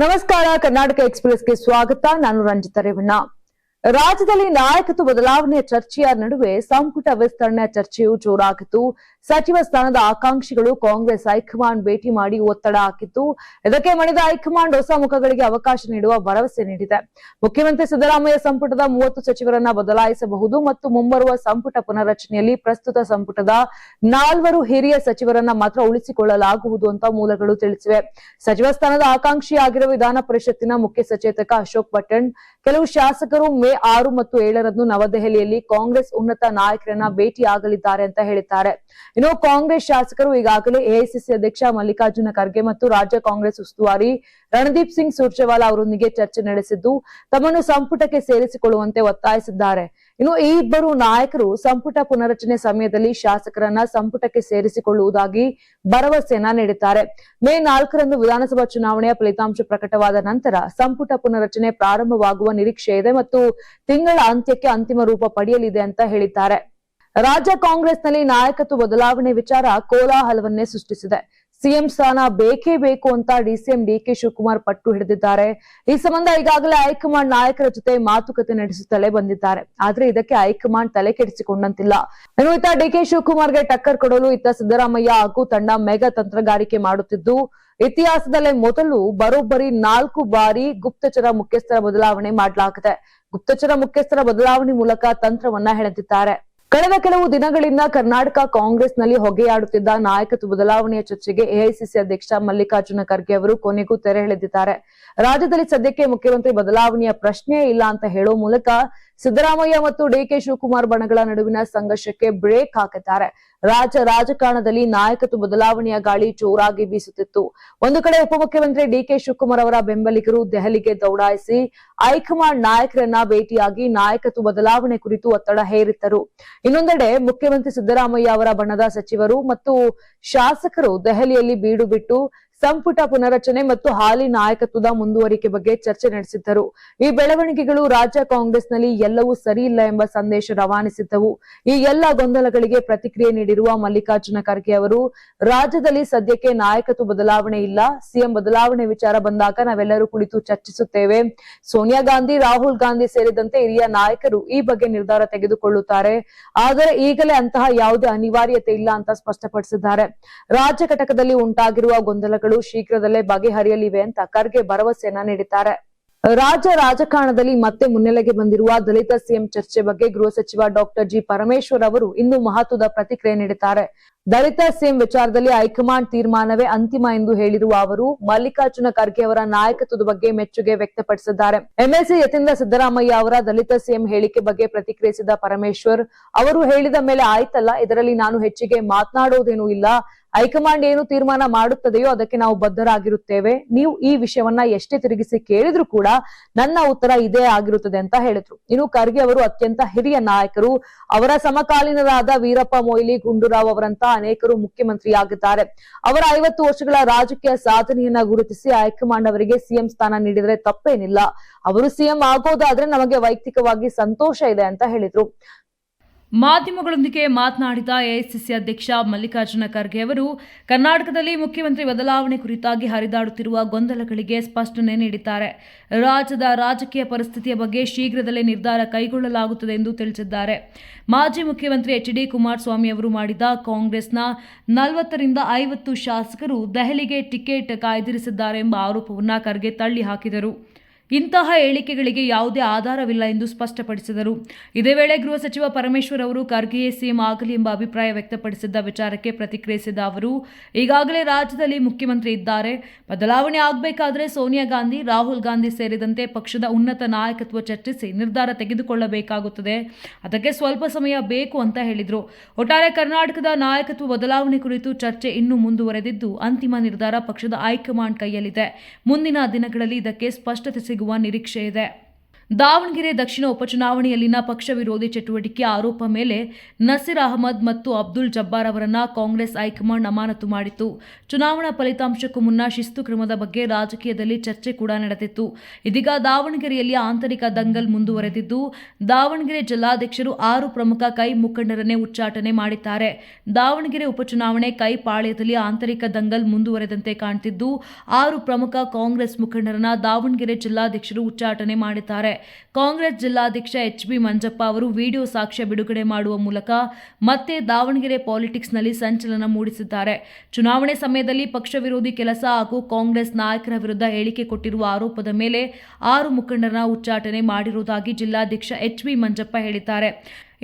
ನಮಸ್ಕಾರ. ಕರ್ನಾಟಕ ಎಕ್ಸ್‌ಪ್ರೆಸ್‌ಗೆ ಸ್ವಾಗತ. ನಾನು ರಂಜಿತಾ ರೇವಣ್ಣ. ರಾಜ್ಯದಲ್ಲಿ ನಾಯಕತ್ವ ಬದಲಾವಣೆಯ ಚರ್ಚೆಯ ನಡುವೆ ಸಂಪುಟ ವಿಸ್ತರಣೆಯ ಚರ್ಚೆಯು ಜೋರಾಗಿತ್ತು. ಸಚಿವ ಸ್ಥಾನದ ಆಕಾಂಕ್ಷಿಗಳು ಕಾಂಗ್ರೆಸ್ ಹೈಕಮಾಂಡ್ ಭೇಟಿ ಮಾಡಿ ಒತ್ತಡ ಹಾಕಿತ್ತು. ಇದಕ್ಕೆ ಮಣಿದ ಹೈಕಮಾಂಡ್ ಹೊಸ ಮುಖಗಳಿಗೆ ಅವಕಾಶ ನೀಡುವ ಭರವಸೆ ನೀಡಿದೆ. ಮುಖ್ಯಮಂತ್ರಿ ಸಿದ್ದರಾಮಯ್ಯ ಸಂಪುಟದ 30 ಸಚಿವರನ್ನ ಬದಲಾಯಿಸಬಹುದು ಮತ್ತು ಮುಂಬರುವ ಸಂಪುಟ ಪುನರ್ರಚನೆಯಲ್ಲಿ ಪ್ರಸ್ತುತ ಸಂಪುಟದ 4 ಹಿರಿಯ ಸಚಿವರನ್ನ ಮಾತ್ರ ಉಳಿಸಿಕೊಳ್ಳಲಾಗುವುದು ಅಂತ ಮೂಲಗಳು ತಿಳಿಸಿವೆ. ಸಚಿವ ಸ್ಥಾನದ ಆಕಾಂಕ್ಷಿಯಾಗಿರುವ ವಿಧಾನ ಪರಿಷತ್ತಿನ ಮುಖ್ಯ ಸಚೇತಕ ಅಶೋಕ್ ಪಟ್ಟಣ್ ಕೆಲವು ಶಾಸಕರು ಮೇ 6 ಮತ್ತು 7ರಂದು ನವದೆಹಲಿಯಲ್ಲಿ ಕಾಂಗ್ರೆಸ್ ಉನ್ನತ ನಾಯಕರನ್ನ ಭೇಟಿಯಾಗಲಿದ್ದಾರೆ ಅಂತ ಹೇಳಿದ್ದಾರೆ. ಇನ್ನು ಕಾಂಗ್ರೆಸ್ ಶಾಸಕರು ಈಗಾಗಲೇ ಎಐಸಿಸಿ ಅಧ್ಯಕ್ಷ ಮಲ್ಲಿಕಾರ್ಜುನ ಖರ್ಗೆ ಮತ್ತು ರಾಜ್ಯ ಕಾಂಗ್ರೆಸ್ ಉಸ್ತುವಾರಿ ರಣದೀಪ್ ಸಿಂಗ್ ಸುರ್ಜೇವಾಲಾ ಅವರೊಂದಿಗೆ ಚರ್ಚೆ ನಡೆಸಿದ್ದು ತಮ್ಮನ್ನು ಸಂಪುಟಕ್ಕೆ ಸೇರಿಸಿಕೊಳ್ಳುವಂತೆ ಒತ್ತಾಯಿಸಿದ್ದಾರೆ. ಇನ್ನು ಈ ಇಬ್ಬರು ನಾಯಕರು ಸಂಪುಟ ಪುನರಚನೆ ಸಮಯದಲ್ಲಿ ಶಾಸಕರನ್ನ ಸಂಪುಟಕ್ಕೆ ಸೇರಿಸಿಕೊಳ್ಳುವುದಾಗಿ ಭರವಸೆಯನ್ನ ನೀಡಿದ್ದಾರೆ. ಮೇ 4ರಂದು ವಿಧಾನಸಭಾ ಚುನಾವಣೆಯ ಫಲಿತಾಂಶ ಪ್ರಕಟವಾದ ನಂತರ ಸಂಪುಟ ಪುನರಚನೆ ಪ್ರಾರಂಭವಾಗುವ ನಿರೀಕ್ಷೆ ಇದೆ ಮತ್ತು ತಿಂಗಳ ಅಂತ್ಯಕ್ಕೆ ಅಂತಿಮ ರೂಪ ಪಡೆಯಲಿದೆ ಅಂತ ಹೇಳಿದ್ದಾರೆ. ರಾಜ್ಯ ಕಾಂಗ್ರೆಸ್ನಲ್ಲಿ ನಾಯಕತ್ವ ಬದಲಾವಣೆ ವಿಚಾರ ಕೋಲಾಹಲವನ್ನೇ ಸೃಷ್ಟಿಸಿದೆ. ಸಿಎಂ ಸ್ಥಾನ ಬೇಕೇ ಬೇಕು ಅಂತ ಡಿಸಿಎಂ ಡಿಕೆ ಶಿವಕುಮಾರ್ ಪಟ್ಟು ಹಿಡಿದಿದ್ದಾರೆ. ಈ ಸಂಬಂಧ ಈಗಾಗಲೇ ಹೈಕಮಾಂಡ್ ನಾಯಕರ ಜೊತೆ ಮಾತುಕತೆ ನಡೆಸುತ್ತಲೇ ಬಂದಿದ್ದಾರೆ. ಆದ್ರೆ ಇದಕ್ಕೆ ಹೈಕಮಾಂಡ್ ತಲೆ ಕೆಡಿಸಿಕೊಂಡಂತಿಲ್ಲ. ಇನ್ನು ಇತ್ತ ಡಿಕೆ ಶಿವಕುಮಾರ್ಗೆ ಟಕ್ಕರ್ ಕೊಡಲು ಇತ್ತ ಸಿದ್ದರಾಮಯ್ಯ ಹಾಗೂ ತಂಡ ಮೆಗಾ ತಂತ್ರಗಾರಿಕೆ ಮಾಡುತ್ತಿದ್ದು ಇತಿಹಾಸದಲ್ಲೇ ಮೊದಲು ಬರೋಬ್ಬರಿ 4 ಬಾರಿ ಗುಪ್ತಚರ ಮುಖ್ಯಸ್ಥರ ಬದಲಾವಣೆ ಮಾಡಲಾಗಿದೆ. ಗುಪ್ತಚರ ಮುಖ್ಯಸ್ಥರ ಬದಲಾವಣೆ ಮೂಲಕ ತಂತ್ರವನ್ನ ಹೆಣೆದಿದ್ದಾರೆ. ಕಳೆದ ಕೆಲವು ದಿನಗಳಿಂದ ಕರ್ನಾಟಕ ಕಾಂಗ್ರೆಸ್ನಲ್ಲಿ ಹೊಗೆಯಾಡುತ್ತಿದ್ದ ನಾಯಕತ್ವ ಬದಲಾವಣೆಯ ಚರ್ಚೆಗೆ ಎಐಸಿಸಿ ಅಧ್ಯಕ್ಷ ಮಲ್ಲಿಕಾರ್ಜುನ ಖರ್ಗೆ ಅವರು ಕೊನೆಗೂ ತೆರೆ ಎಳೆದಿದ್ದಾರೆ. ರಾಜ್ಯದಲ್ಲಿ ಸದ್ಯಕ್ಕೆ ಮುಖ್ಯಮಂತ್ರಿ ಬದಲಾವಣೆಯ ಪ್ರಶ್ನೆಯೇ ಇಲ್ಲ ಅಂತ ಹೇಳೋ ಮೂಲಕ ಸಿದ್ದರಾಮಯ್ಯ ಮತ್ತು ಡಿಕೆ ಶಿವಕುಮಾರ್ ಬಣಗಳ ನಡುವಿನ ಸಂಘರ್ಷಕ್ಕೆ ಬ್ರೇಕ್ ಹಾಕಿದ್ದಾರೆ. ರಾಜ್ಯ ರಾಜಕಾರಣದಲ್ಲಿ ನಾಯಕತ್ವ ಬದಲಾವಣೆಯ ಗಾಳಿ ಜೋರಾಗಿ ಬೀಸುತ್ತಿತ್ತು. ಒಂದು ಕಡೆ ಉಪಮುಖ್ಯಮಂತ್ರಿ ಡಿಕೆ ಶಿವಕುಮಾರ್ ಅವರ ಬೆಂಬಲಿಗರು ದೆಹಲಿಗೆ ದೌಡಾಯಿಸಿ ಹೈಕಮಾಂಡ್ ನಾಯಕರನ್ನ ಭೇಟಿಯಾಗಿ ನಾಯಕತ್ವ ಬದಲಾವಣೆ ಕುರಿತು ಒತ್ತಡ ಹೇರಿದ್ದರು. ಇನ್ನೊಂದೆಡೆ ಮುಖ್ಯಮಂತ್ರಿ ಸಿದ್ದರಾಮಯ್ಯ ಅವರ ಬಣದ ಸಚಿವರು ಮತ್ತು ಶಾಸಕರು ದೆಹಲಿಯಲ್ಲಿ ಬೀಡು ಬಿಟ್ಟು ಸಂಪುಟ ಪುನರಚನೆ ಮತ್ತು ಹಾಲಿ ನಾಯಕತ್ವದ ಮುಂದುವರಿಕೆ ಬಗ್ಗೆ ಚರ್ಚೆ ನಡೆಸಿದ್ದರು. ಈ ಬೆಳವಣಿಗೆಗಳು ರಾಜ್ಯ ಕಾಂಗ್ರೆಸ್ನಲ್ಲಿ ಎಲ್ಲವೂ ಸರಿ ಇಲ್ಲ ಎಂಬ ಸಂದೇಶ ರವಾನಿಸಿದ್ದವು. ಈ ಎಲ್ಲ ಗೊಂದಲಗಳಿಗೆ ಪ್ರತಿಕ್ರಿಯೆ ನೀಡಿರುವ ಮಲ್ಲಿಕಾರ್ಜುನ ಖರ್ಗೆ ಅವರು ರಾಜ್ಯದಲ್ಲಿ ಸದ್ಯಕ್ಕೆ ನಾಯಕತ್ವ ಬದಲಾವಣೆ ಇಲ್ಲ. ಸಿಎಂ ಬದಲಾವಣೆ ವಿಚಾರ ಬಂದಾಗ ನಾವೆಲ್ಲರೂ ಕುಳಿತು ಚರ್ಚಿಸುತ್ತೇವೆ. ಸೋನಿಯಾ ಗಾಂಧಿ, ರಾಹುಲ್ ಗಾಂಧಿ ಸೇರಿದಂತೆ ಹಿರಿಯ ನಾಯಕರು ಈ ಬಗ್ಗೆ ನಿರ್ಧಾರ ತೆಗೆದುಕೊಳ್ಳುತ್ತಾರೆ. ಆದರೆ ಈಗಲೇ ಅಂತಹ ಯಾವುದೇ ಅನಿವಾರ್ಯತೆ ಇಲ್ಲ ಅಂತ ಸ್ಪಷ್ಟಪಡಿಸಿದ್ದಾರೆ. ರಾಜ್ಯ ಘಟಕದಲ್ಲಿ ಉಂಟಾಗಿರುವ ಗೊಂದಲಗಳು ಶೀಘ್ರದಲ್ಲೇ ಬಗೆಹರಿಯಲಿವೆ ಅಂತ ಖರ್ಗೆ ಭರವಸೆಯನ್ನ ನೀಡಿದ್ದಾರೆ. ರಾಜ್ಯ ರಾಜಕಾರಣದಲ್ಲಿ ಮತ್ತೆ ಮುನ್ನೆಲೆಗೆ ಬಂದಿರುವ ದಲಿತ ಸಿಎಂ ಚರ್ಚೆ ಬಗ್ಗೆ ಗೃಹ ಸಚಿವ ಡಾಕ್ಟರ್ ಜಿ ಪರಮೇಶ್ವರ್ ಅವರು ಇಂದು ಮಹತ್ವದ ಪ್ರತಿಕ್ರಿಯೆ ನೀಡಿದ್ದಾರೆ. ದಲಿತ ಸಿಎಂ ವಿಚಾರದಲ್ಲಿ ಹೈಕಮಾಂಡ್ ತೀರ್ಮಾನವೇ ಅಂತಿಮ ಎಂದು ಹೇಳಿರುವ ಅವರು ಮಲ್ಲಿಕಾರ್ಜುನ ಖರ್ಗೆ ಅವರ ನಾಯಕತ್ವದ ಬಗ್ಗೆ ಮೆಚ್ಚುಗೆ ವ್ಯಕ್ತಪಡಿಸಿದ್ದಾರೆ. ಎಂಎಲ್ಸಿ ಯತೀಂದ್ರ ಸಿದ್ದರಾಮಯ್ಯ ಅವರ ದಲಿತ ಸಿಎಂ ಹೇಳಿಕೆ ಬಗ್ಗೆ ಪ್ರತಿಕ್ರಿಯಿಸಿದ ಪರಮೇಶ್ವರ್ ಅವರು ಹೇಳಿದ ಮೇಲೆ ಆಯ್ತಲ್ಲ, ಇದರಲ್ಲಿ ನಾನು ಹೆಚ್ಚಿಗೆ ಮಾತನಾಡೋದೇನೂ ಇಲ್ಲ. ಹೈಕಮಾಂಡ್ ಏನು ತೀರ್ಮಾನ ಮಾಡುತ್ತದೆಯೋ ಅದಕ್ಕೆ ನಾವು ಬದ್ಧರಾಗಿರುತ್ತೇವೆ. ನೀವು ಈ ವಿಷಯವನ್ನ ಎಷ್ಟೇ ತಿರುಗಿಸಿ ಕೇಳಿದ್ರು ಕೂಡ ನನ್ನ ಉತ್ತರ ಇದೇ ಆಗಿರುತ್ತದೆ ಅಂತ ಹೇಳಿದ್ರು. ಇನ್ನು ಖರ್ಗೆ ಅವರು ಅತ್ಯಂತ ಹಿರಿಯ ನಾಯಕರು. ಅವರ ಸಮಕಾಲೀನರಾದ ವೀರಪ್ಪ ಮೊಯ್ಲಿ, ಗುಂಡೂರಾವ್ ಅವರಂತಹ ಅನೇಕರು ಮುಖ್ಯಮಂತ್ರಿಯಾಗಿದ್ದಾರೆ. ಅವರ 50 ವರ್ಷಗಳ ರಾಜಕೀಯ ಸಾಧನೆಯನ್ನ ಗುರುತಿಸಿ ಹೈಕಮಾಂಡ್ ಅವರಿಗೆ ಸಿಎಂ ಸ್ಥಾನ ನೀಡಿದರೆ ತಪ್ಪೇನಿಲ್ಲ. ಅವರು ಸಿಎಂ ಆಗೋದಾದ್ರೆ ನಮಗೆ ವೈಯಕ್ತಿಕವಾಗಿ ಸಂತೋಷ ಇದೆ ಅಂತ ಹೇಳಿದ್ರು. ಮಾಧ್ಯಮಗಳೊಂದಿಗೆ ಮಾತನಾಡಿದ ಎಐಸಿಸಿ ಅಧ್ಯಕ್ಷ ಮಲ್ಲಿಕಾರ್ಜುನ ಖರ್ಗೆ ಅವರು ಕರ್ನಾಟಕದಲ್ಲಿ ಮುಖ್ಯಮಂತ್ರಿ ಬದಲಾವಣೆ ಕುರಿತಾಗಿ ಹರಿದಾಡುತ್ತಿರುವ ಗೊಂದಲಗಳಿಗೆ ಸ್ಪಷ್ಟನೆ ನೀಡಿದ್ದಾರೆ. ರಾಜ್ಯದ ರಾಜಕೀಯ ಪರಿಸ್ಥಿತಿಯ ಬಗ್ಗೆ ಶೀಘ್ರದಲ್ಲೇ ನಿರ್ಧಾರ ಕೈಗೊಳ್ಳಲಾಗುತ್ತದೆ ಎಂದು ತಿಳಿಸಿದ್ದಾರೆ. ಮಾಜಿ ಮುಖ್ಯಮಂತ್ರಿ ಎಚ್ಡಿ ಕುಮಾರಸ್ವಾಮಿ ಅವರು ಮಾಡಿದ ಕಾಂಗ್ರೆಸ್ನ 40 ರಿಂದ 50 ಶಾಸಕರು ದೆಹಲಿಗೆ ಟಿಕೆಟ್ ಕಾಯ್ದಿರಿಸಿದ್ದಾರೆ ಎಂಬ ಆರೋಪವನ್ನು ಖರ್ಗೆ ತಳ್ಳಿ ಹಾಕಿದರು. ಇಂತಹ ಹೇಳಿಕೆಗಳಿಗೆ ಯಾವುದೇ ಆಧಾರವಿಲ್ಲ ಎಂದು ಸ್ಪಷ್ಟಪಡಿಸಿದರು. ಇದೇ ವೇಳೆ ಗೃಹ ಸಚಿವ ಪರಮೇಶ್ವರ್ ಅವರು ಖರ್ಗೆಯೇ ಸಿಎಂ ಆಗಲಿ ಎಂಬ ಅಭಿಪ್ರಾಯ ವ್ಯಕ್ತಪಡಿಸಿದ್ದ ವಿಚಾರಕ್ಕೆ ಪ್ರತಿಕ್ರಿಯಿಸಿದ ಅವರು ಈಗಾಗಲೇ ರಾಜ್ಯದಲ್ಲಿ ಮುಖ್ಯಮಂತ್ರಿ ಇದ್ದಾರೆ. ಬದಲಾವಣೆ ಆಗಬೇಕಾದ್ರೆ ಸೋನಿಯಾ ಗಾಂಧಿ, ರಾಹುಲ್ ಗಾಂಧಿ ಸೇರಿದಂತೆ ಪಕ್ಷದ ಉನ್ನತ ನಾಯಕತ್ವ ಚರ್ಚಿಸಿ ನಿರ್ಧಾರ ತೆಗೆದುಕೊಳ್ಳಬೇಕಾಗುತ್ತದೆ. ಅದಕ್ಕೆ ಸ್ವಲ್ಪ ಸಮಯ ಬೇಕು ಅಂತ ಹೇಳಿದರು. ಒಟ್ಟಾರೆ ಕರ್ನಾಟಕದ ನಾಯಕತ್ವ ಬದಲಾವಣೆ ಕುರಿತು ಚರ್ಚೆ ಇನ್ನೂ ಮುಂದುವರೆದಿದ್ದು ಅಂತಿಮ ನಿರ್ಧಾರ ಪಕ್ಷದ ಹೈಕಮಾಂಡ್ ಕೈಯಲ್ಲಿದೆ. ಮುಂದಿನ ದಿನಗಳಲ್ಲಿ ಇದಕ್ಕೆ ಸ್ಪಷ್ಟತೆ ಸಿಗುವ ನಿರೀಕ್ಷೆ ಇದೆ. ದಾವಣಗೆರೆ ದಕ್ಷಿಣ ಉಪಚುನಾವಣೆಯಲ್ಲಿನ ಪಕ್ಷ ವಿರೋಧಿ ಚಟುವಟಿಕೆ ಆರೋಪ ಮೇಲೆ ನಸೀರ್ ಅಹಮದ್ ಮತ್ತು ಅಬ್ದುಲ್ ಜಬ್ಬಾರ್ ಅವರನ್ನ ಕಾಂಗ್ರೆಸ್ ಹೈಕಮಾಂಡ್ ಅಮಾನತು ಮಾಡಿತ್ತು. ಚುನಾವಣಾ ಫಲಿತಾಂಶಕ್ಕೂ ಮುನ್ನ ಶಿಸ್ತು ಕ್ರಮದ ಬಗ್ಗೆ ರಾಜಕೀಯದಲ್ಲಿ ಚರ್ಚೆ ಕೂಡ ನಡೆದಿತ್ತು. ಇದೀಗ ದಾವಣಗೆರೆಯಲ್ಲಿ ಆಂತರಿಕ ದಂಗಲ್ ಮುಂದುವರೆದಿದ್ದು, ದಾವಣಗೆರೆ ಜಿಲ್ಲಾಧ್ಯಕ್ಷರು 6 ಪ್ರಮುಖ ಕೈ ಮುಖಂಡರನ್ನೇ ಉಚ್ಚಾಟನೆ ಮಾಡಿದ್ದಾರೆ. ದಾವಣಗೆರೆ ಉಪಚುನಾವಣೆ ಕೈ ಪಾಳ್ಯದಲ್ಲಿ ಆಂತರಿಕ ದಂಗಲ್ ಮುಂದುವರೆದಂತೆ ಕಾಣ್ತಿದ್ದು, 6 ಪ್ರಮುಖ ಕಾಂಗ್ರೆಸ್ ಮುಖಂಡರನ್ನ ದಾವಣಗೆರೆ ಜಿಲ್ಲಾಧ್ಯಕ್ಷರು ಉಚ್ಚಾಟನೆ ಮಾಡಿದ್ದಾರೆ. ಕಾಂಗ್ರೆಸ್ ಜಿಲ್ಲಾಧ್ಯಕ್ಷ HB ಮಂಜಪ್ಪ ಅವರು ವಿಡಿಯೋ ಸಾಕ್ಷ್ಯ ಬಿಡುಗಡೆ ಮಾಡುವ ಮೂಲಕ ಮತ್ತೆ ದಾವಣಗೆರೆ ಪಾಲಿಟಿಕ್ಸ್ನಲ್ಲಿ ಸಂಚಲನ ಮೂಡಿಸಿದ್ದಾರೆ. ಚುನಾವಣೆ ಸಮಯದಲ್ಲಿ ಪಕ್ಷ ವಿರೋಧಿ ಕೆಲಸ ಹಾಗೂ ಕಾಂಗ್ರೆಸ್ ನಾಯಕರ ವಿರುದ್ಧ ಹೇಳಿಕೆ ಕೊಟ್ಟಿರುವ ಆರೋಪದ ಮೇಲೆ 6 ಮುಖಂಡರನ್ನ ಉಚ್ಚಾಟನೆ ಮಾಡಿರುವುದಾಗಿ ಜಿಲ್ಲಾಧ್ಯಕ್ಷ HB ಮಂಜಪ್ಪ ಹೇಳಿದ್ದಾರೆ.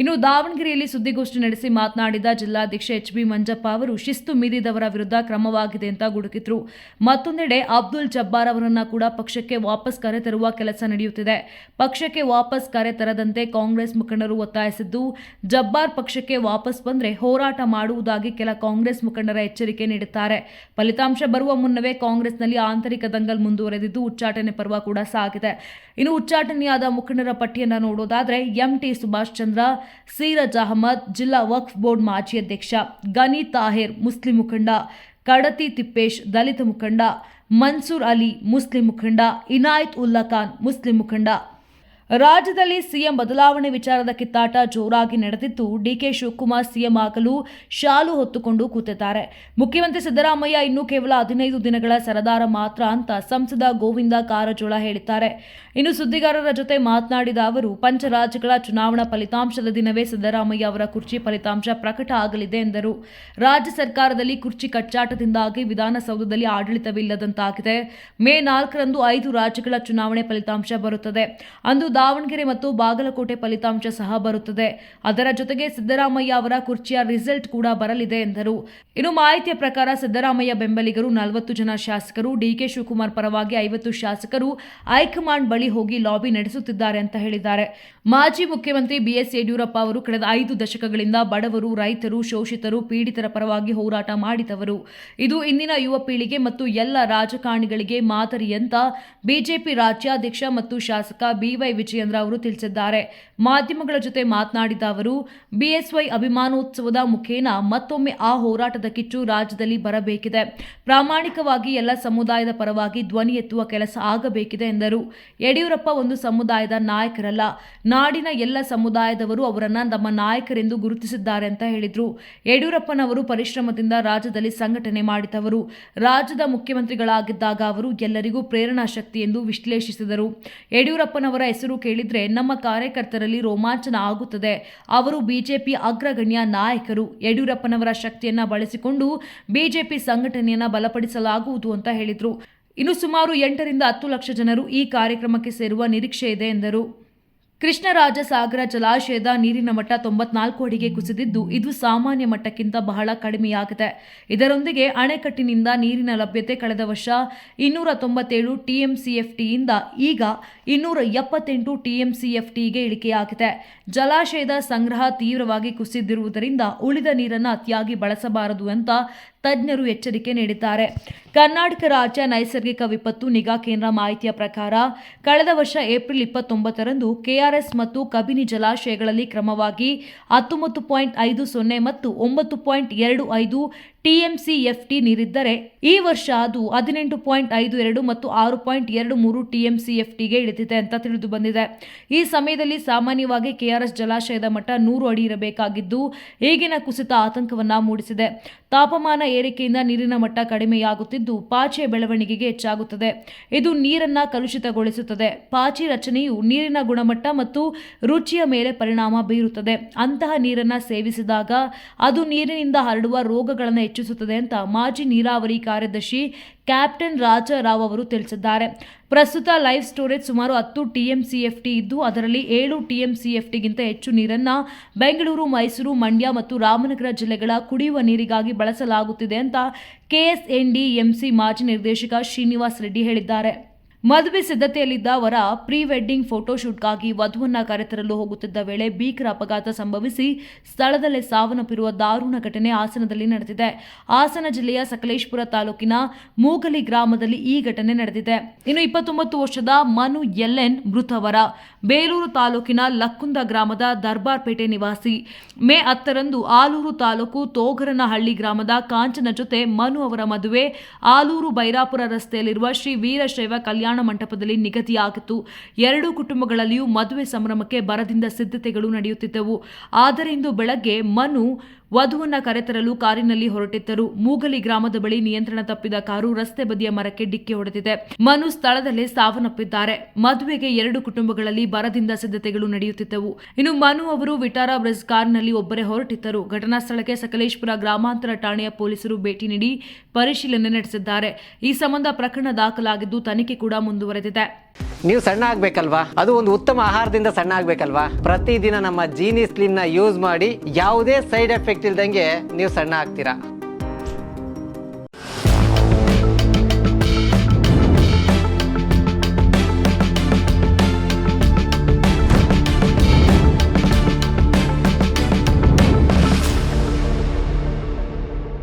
ಇನ್ನು ದಾವಣಗೆರೆಯಲ್ಲಿ ಸುದ್ದಿಗೋಷ್ಠಿ ನಡೆಸಿ ಮಾತನಾಡಿದ ಜಿಲ್ಲಾಧ್ಯಕ್ಷ HB ಮಂಜಪ್ಪ ಅವರು ಶಿಸ್ತು ಮೀರಿದವರ ವಿರುದ್ಧ ಕ್ರಮವಾಗಿದೆ ಅಂತ ಗುಡುಕಿದ್ರು. ಮತ್ತೊಂದೆಡೆ ಅಬ್ದುಲ್ ಜಬ್ಬಾರ್ ಅವರನ್ನ ಕೂಡ ಪಕ್ಷಕ್ಕೆ ವಾಪಸ್ ಕರೆತರುವ ಕೆಲಸ ನಡೆಯುತ್ತಿದೆ. ಪಕ್ಷಕ್ಕೆ ವಾಪಸ್ ಕರೆತರದಂತೆ ಕಾಂಗ್ರೆಸ್ ಮುಖಂಡರು ಒತ್ತಾಯಿಸಿದ್ದು, ಜಬ್ಬಾರ್ ಪಕ್ಷಕ್ಕೆ ವಾಪಸ್ ಬಂದ್ರೆ ಹೋರಾಟ ಮಾಡುವುದಾಗಿ ಕೆಲ ಕಾಂಗ್ರೆಸ್ ಮುಖಂಡರ ಎಚ್ಚರಿಕೆ ನೀಡಿದ್ದಾರೆ. ಫಲಿತಾಂಶ ಬರುವ ಮುನ್ನವೇ ಕಾಂಗ್ರೆಸ್ನಲ್ಲಿ ಆಂತರಿಕ ದಂಗಲ್ ಮುಂದುವರೆದಿದ್ದು, ಉಚ್ಚಾಟನೆ ಪರ್ವ ಕೂಡ ಸಾಗಿದೆ. ಇನ್ನು ಉಚ್ಚಾಟನೆಯಾದ ಮುಖಂಡರ ಪಟ್ಟಿಯನ್ನು ನೋಡೋದಾದ್ರೆ MT ಸುಭಾಷ್ ಚಂದ್ರ, ಸೀರಜ್ ಅಹಮದ್, ಜಿಲ್ಲಾ ವಕ್ಫ್ ಬೋರ್ಡ್ ಮಾಜಿ ಅಧ್ಯಕ್ಷ ಗನಿ ತಾಹಿರ್ ಮುಸ್ಲಿಂ ಮುಖಂಡ, ಕಡತಿ ತಿಪ್ಪೇಶ್ ದಲಿತ ಮುಖಂಡ, ಮನ್ಸೂರ್ ಅಲಿ ಮುಸ್ಲಿಂ ಮುಖಂಡ, ಇನಾಯತ್ ಉಲ್ಲಾ ಖಾನ್ ಮುಸ್ಲಿಂ ಮುಖಂಡ. ರಾಜ್ಯದಲ್ಲಿ ಸಿಎಂ ಬದಲಾವಣೆ ವಿಚಾರದ ಕಿತ್ತಾಟ ಜೋರಾಗಿ ನಡೆದಿದ್ದು, DK ಶಿವಕುಮಾರ್ ಸಿಎಂ ಆಗಲು ಶಾಲು ಹೊತ್ತುಕೊಂಡು ಕೂತಿದ್ದಾರೆ. ಮುಖ್ಯಮಂತ್ರಿ ಸಿದ್ದರಾಮಯ್ಯ ಇನ್ನೂ ಕೇವಲ 15 ದಿನಗಳ ಸರದಾರ ಮಾತ್ರ ಅಂತ ಸಂಸದ ಗೋವಿಂದ ಕಾರಜೋಳ ಹೇಳಿದ್ದಾರೆ. ಇನ್ನು ಸುದ್ದಿಗಾರರ ಜೊತೆ ಮಾತನಾಡಿದ ಅವರು, ಪಂಚರಾಜ್ಯಗಳ ಚುನಾವಣಾ ಫಲಿತಾಂಶದ ದಿನವೇ ಸಿದ್ದರಾಮಯ್ಯ ಅವರ ಕುರ್ಚಿ ಫಲಿತಾಂಶ ಪ್ರಕಟ ಆಗಲಿದೆ ಎಂದರು. ರಾಜ್ಯ ಸರ್ಕಾರದಲ್ಲಿ ಕುರ್ಚಿ ಕಚ್ಚಾಟದಿಂದಾಗಿ ವಿಧಾನಸೌಧದಲ್ಲಿ ಆಡಳಿತವಿಲ್ಲದಂತಾಗಿದೆ. ಮೇ 4ರಂದು 5 ರಾಜ್ಯಗಳ ಚುನಾವಣೆ ಫಲಿತಾಂಶ ಬರುತ್ತದೆ. ಅಂದು ದಾವಣಗೆರೆ ಮತ್ತು ಬಾಗಲಕೋಟೆ ಫಲಿತಾಂಶ ಸಹ ಬರುತ್ತದೆ. ಅದರ ಜೊತೆಗೆ ಸಿದ್ದರಾಮಯ್ಯ ಅವರ ಕುರ್ಚಿಯ ರಿಸಲ್ಟ್ ಕೂಡ ಬರಲಿದೆ ಎಂದರು. ಇನ್ನು ಮಾಹಿತಿಯ ಪ್ರಕಾರ ಸಿದ್ದರಾಮಯ್ಯ ಬೆಂಬಲಿಗರು 40 ಜನ ಶಾಸಕರು, DK ಶಿವಕುಮಾರ್ ಪರವಾಗಿ 50 ಶಾಸಕರು ಹೈಕಮಾಂಡ್ ಬಳಿ ಹೋಗಿ ಲಾಬಿ ನಡೆಸುತ್ತಿದ್ದಾರೆ ಅಂತ ಹೇಳಿದ್ದಾರೆ. ಮಾಜಿ ಮುಖ್ಯಮಂತ್ರಿ BS ಯಡಿಯೂರಪ್ಪ ಅವರು ಕಳೆದ 5 ದಶಕಗಳಿಂದ ಬಡವರು, ರೈತರು, ಶೋಷಿತರು, ಪೀಡಿತರ ಪರವಾಗಿ ಹೋರಾಟ ಮಾಡಿದವರು. ಇದು ಇಂದಿನ ಯುವ ಪೀಳಿಗೆ ಮತ್ತು ಎಲ್ಲ ರಾಜಕಾರಣಿಗಳಿಗೆ ಮಾದರಿ ಅಂತ ಬಿಜೆಪಿ ರಾಜ್ಯಾಧ್ಯಕ್ಷ ಮತ್ತು ಶಾಸಕ BY ವಿಜಯೇಂದ್ರ ಅವರು ತಿಳಿಸಿದ್ದಾರೆ. ಮಾಧ್ಯಮಗಳ ಜೊತೆ ಮಾತನಾಡಿದ ಅವರು, BSY ಅಭಿಮಾನೋತ್ಸವದ ಮುಖೇನ ಮತ್ತೊಮ್ಮೆ ಆ ಹೋರಾಟದ ಕಿಚ್ಚು ರಾಜ್ಯದಲ್ಲಿ ಬರಬೇಕಿದೆ. ಪ್ರಾಮಾಣಿಕವಾಗಿ ಎಲ್ಲ ಸಮುದಾಯದ ಪರವಾಗಿ ಧ್ವನಿ ಎತ್ತುವ ಕೆಲಸ ಆಗಬೇಕಿದೆ ಎಂದರು. ಯಡಿಯೂರಪ್ಪ ಒಂದು ಸಮುದಾಯದ ನಾಯಕರಲ್ಲ, ನಾಡಿನ ಎಲ್ಲ ಸಮುದಾಯದವರು ಅವರನ್ನ ನಮ್ಮ ನಾಯಕರೆಂದು ಗುರುತಿಸಿದ್ದಾರೆ ಅಂತ ಹೇಳಿದ್ರು. ಯಡಿಯೂರಪ್ಪನವರು ಪರಿಶ್ರಮದಿಂದ ರಾಜ್ಯದಲ್ಲಿ ಸಂಘಟನೆ ಮಾಡಿದವರು. ರಾಜ್ಯದ ಮುಖ್ಯಮಂತ್ರಿಗಳಾಗಿದ್ದಾಗ ಅವರು ಎಲ್ಲರಿಗೂ ಪ್ರೇರಣಾ ಶಕ್ತಿ ಎಂದು ವಿಶ್ಲೇಷಿಸಿದರು. ಯಡಿಯೂರಪ್ಪನವರ ಹೆಸರು ಕೇಳಿದ್ರೆ ನಮ್ಮ ಕಾರ್ಯಕರ್ತರಲ್ಲಿ ರೋಮಾಂಚನ ಆಗುತ್ತದೆ. ಅವರು ಬಿಜೆಪಿ ಅಗ್ರಗಣ್ಯ ನಾಯಕರು. ಯಡಿಯೂರಪ್ಪನವರ ಶಕ್ತಿಯನ್ನ ಬಳಸಿಕೊಂಡು ಬಿಜೆಪಿ ಸಂಘಟನೆಯನ್ನ ಬಲಪಡಿಸಲಾಗುವುದು ಅಂತ ಹೇಳಿದ್ರು. ಇನ್ನು ಸುಮಾರು 8 ರಿಂದ 10 ಲಕ್ಷ ಜನರು ಈ ಕಾರ್ಯಕ್ರಮಕ್ಕೆ ಸೇರುವ ನಿರೀಕ್ಷೆ ಇದೆ ಎಂದರು. ಕೃಷ್ಣರಾಜಸಾಗರ ಜಲಾಶಯದ ನೀರಿನ ಮಟ್ಟ 94 ಅಡಿಗೆ ಕುಸಿದಿದ್ದು, ಇದು ಸಾಮಾನ್ಯ ಮಟ್ಟಕ್ಕಿಂತ ಬಹಳ ಕಡಿಮೆಯಾಗಿದೆ. ಇದರೊಂದಿಗೆ ಅಣೆಕಟ್ಟಿನಿಂದ ನೀರಿನ ಲಭ್ಯತೆ ಕಳೆದ ವರ್ಷ 297 TMCFTಯಿಂದ ಈಗ 278 TMCFTಗೆ ಇಳಿಕೆಯಾಗಿದೆ. ಜಲಾಶಯದ ಸಂಗ್ರಹ ತೀವ್ರವಾಗಿ ಕುಸಿದಿರುವುದರಿಂದ ಉಳಿದ ನೀರನ್ನು ಅತಿಯಾಗಿ ಬಳಸಬಾರದು ಅಂತ ತಜ್ಞರು ಎಚ್ಚರಿಕೆ ನೀಡಿದ್ದಾರೆ. ಕರ್ನಾಟಕ ರಾಜ್ಯ ನೈಸರ್ಗಿಕ ವಿಪತ್ತು ನಿಗಾ ಕೇಂದ್ರ ಮಾಹಿತಿಯ ಪ್ರಕಾರ ಕಳೆದ ವರ್ಷ ಏಪ್ರಿಲ್ 29ರಂದು KRS ಮತ್ತು ಕಬಿನಿ ಜಲಾಶಯಗಳಲ್ಲಿ ಕ್ರಮವಾಗಿ 19.50 ಮತ್ತು 9.25 TMCFT ನೀರಿದ್ದರೆ, ಈ ವರ್ಷ ಅದು 18.52 ಮತ್ತು 6.23 TMCFTಗೆ ಇಳಿದಿದೆ ಅಂತ ತಿಳಿದು ಬಂದಿದೆ. ಈ ಸಮಯದಲ್ಲಿ ಸಾಮಾನ್ಯವಾಗಿ KRS ಜಲಾಶಯದ ಮಟ್ಟ 100 ಅಡಿ ಇರಬೇಕಾಗಿದ್ದು, ಈಗಿನ ಕುಸಿತ ಆತಂಕವನ್ನ ಮೂಡಿಸಿದೆ. ತಾಪಮಾನ ಏರಿಕೆಯಿಂದ ನೀರಿನ ಮಟ್ಟ ಕಡಿಮೆಯಾಗುತ್ತಿದ್ದು, ಪಾಚಿಯ ಬೆಳವಣಿಗೆಗೆ ಹೆಚ್ಚಾಗುತ್ತದೆ. ಇದು ನೀರನ್ನ ಕಲುಷಿತಗೊಳಿಸುತ್ತದೆ. ಪಾಚಿ ರಚನೆಯು ನೀರಿನ ಗುಣಮಟ್ಟ ಮತ್ತು ರುಚಿಯ ಮೇಲೆ ಪರಿಣಾಮ ಬೀರುತ್ತದೆ. ಅಂತಹ ನೀರನ್ನ ಸೇವಿಸಿದಾಗ ಅದು ನೀರಿನಿಂದ ಹರಡುವ ರೋಗಗಳನ್ನು ಹೆಚ್ಚಿಸುತ್ತದೆ ಅಂತ ಮಾಜಿ ನೀರಾವರಿ ಕಾರ್ಯದರ್ಶಿ ಕ್ಯಾಪ್ಟನ್ ರಾಜಾರಾವ್ ಅವರು ತಿಳಿಸಿದ್ದಾರೆ. ಪ್ರಸ್ತುತ ಲೈವ್ ಸ್ಟೋರೇಜ್ ಸುಮಾರು 10 TMCFT ಇದ್ದು, ಅದರಲ್ಲಿ 7 TMCFTಗಿಂತ ಹೆಚ್ಚು ನೀರನ್ನ ಬೆಂಗಳೂರು, ಮೈಸೂರು, ಮಂಡ್ಯ ಮತ್ತು ರಾಮನಗರ ಜಿಲ್ಲೆಗಳ ಕುಡಿಯುವ ನೀರಿಗಾಗಿ ಬಳಸಲಾಗುತ್ತಿದೆ ಅಂತ KSNDMC ಮಾಜಿ ನಿರ್ದೇಶಕ ಶ್ರೀನಿವಾಸ್ ರೆಡ್ಡಿ ಹೇಳಿದ್ದಾರೆ. ಮದುವೆ ಸಿದ್ಧತೆಯಲ್ಲಿದ್ದ ಅವರ ಪ್ರೀ ವೆಡ್ಡಿಂಗ್ ಫೋಟೋಶೂಟ್ಗಾಗಿ ವಧುವನ್ನ ಕರೆತರಲು ಹೋಗುತ್ತಿದ್ದ ವೇಳೆ ಭೀಕರ ಅಪಘಾತ ಸಂಭವಿಸಿ ಸ್ಥಳದಲ್ಲೇ ಸಾವನ್ನಪ್ಪಿರುವ ದಾರುಣ ಘಟನೆ ಹಾಸನದಲ್ಲಿ ನಡೆದಿದೆ. ಹಾಸನ ಜಿಲ್ಲೆಯ ಸಕಲೇಶಪುರ ತಾಲೂಕಿನ ಮೂಗಲಿ ಗ್ರಾಮದಲ್ಲಿ ಈ ಘಟನೆ ನಡೆದಿದೆ. ಇನ್ನು 29 ವರ್ಷದ ಮನು ಎಲ್ಎನ್ ಮೃತವರ ಬೇಲೂರು ತಾಲೂಕಿನ ಲಕ್ಕುಂದ ಗ್ರಾಮದ ದರ್ಬಾರ್ಪೇಟೆ ನಿವಾಸಿ. ಮೇ 10ರಂದು ಆಲೂರು ತಾಲೂಕು ತೋಗರನಹಳ್ಳಿ ಗ್ರಾಮದ ಕಾಂಚನ ಜೊತೆ ಮನು ಅವರ ಮದುವೆ ಆಲೂರು ಬೈರಾಪುರ ರಸ್ತೆಯಲ್ಲಿರುವ ಶ್ರೀ ವೀರಶೈವ ಕಲ್ಯಾಣ ಮಂಟಪದಲ್ಲಿ ನಿಗದಿಯಾಗಿತ್ತು. ಎರಡೂ ಕುಟುಂಬಗಳಲ್ಲಿಯೂ ಮದುವೆ ಸಂಭ್ರಮಕ್ಕೆ ಭರದಿಂದ ಸಿದ್ಧತೆಗಳು ನಡೆಯುತ್ತಿದ್ದವು. ಆದರೆ ಇಂದು ಬೆಳಗ್ಗೆ ಮನು ವಧುವನ್ನ ಕರೆತರಲು ಕಾರಿನಲ್ಲಿ ಹೊರಟಿದ್ದರು. ಮೂಗಲಿ ಗ್ರಾಮದ ಬಳಿ ನಿಯಂತ್ರಣ ತಪ್ಪಿದ ಕಾರು ರಸ್ತೆ ಬದಿಯ ಮರಕ್ಕೆ ಡಿಕ್ಕಿ ಹೊಡೆದಿದೆ. ಮನು ಸ್ಥಳದಲ್ಲೇ ಸಾವನ್ನಪ್ಪಿದ್ದಾರೆ. ಮದುವೆಗೆ ಎರಡು ಕುಟುಂಬಗಳಲ್ಲಿ ಭರದಿಂದ ಸಿದ್ಧತೆಗಳು ನಡೆಯುತ್ತಿದ್ದವು. ಇನ್ನು ಮನು ಅವರು ವಿಟಾರಾ ಬ್ರೆಜ್ ಕಾರಿನಲ್ಲಿ ಒಬ್ಬರೇ ಹೊರಟಿದ್ದರು. ಘಟನಾ ಸ್ಥಳಕ್ಕೆ ಸಕಲೇಶಪುರ ಗ್ರಾಮಾಂತರ ಠಾಣೆಯ ಪೊಲೀಸರು ಭೇಟಿ ನೀಡಿ ಪರಿಶೀಲನೆ ನಡೆಸಿದ್ದಾರೆ. ಈ ಸಂಬಂಧ ಪ್ರಕರಣ ದಾಖಲಾಗಿದ್ದು ತನಿಖೆ ಕೂಡ ಮುಂದುವರೆದಿದೆ. ನೀವು ಸಣ್ಣ ಆಗ್ಬೇಕಲ್ವಾ? ಅದು ಒಂದು ಉತ್ತಮ ಆಹಾರದಿಂದ ಸಣ್ಣ ಆಗ್ಬೇಕಲ್ವಾ? ಪ್ರತಿದಿನ ನಮ್ಮ ಜೀನಿ ಸ್ಲಿಮ್ ನ ಯೂಸ್ ಮಾಡಿ ಯಾವುದೇ ಸೈಡ್ ಎಫೆಕ್ಟ್ ಇಲ್ದಂಗೆ ನೀವು ಸಣ್ಣ ಆಗ್ತೀರಾ.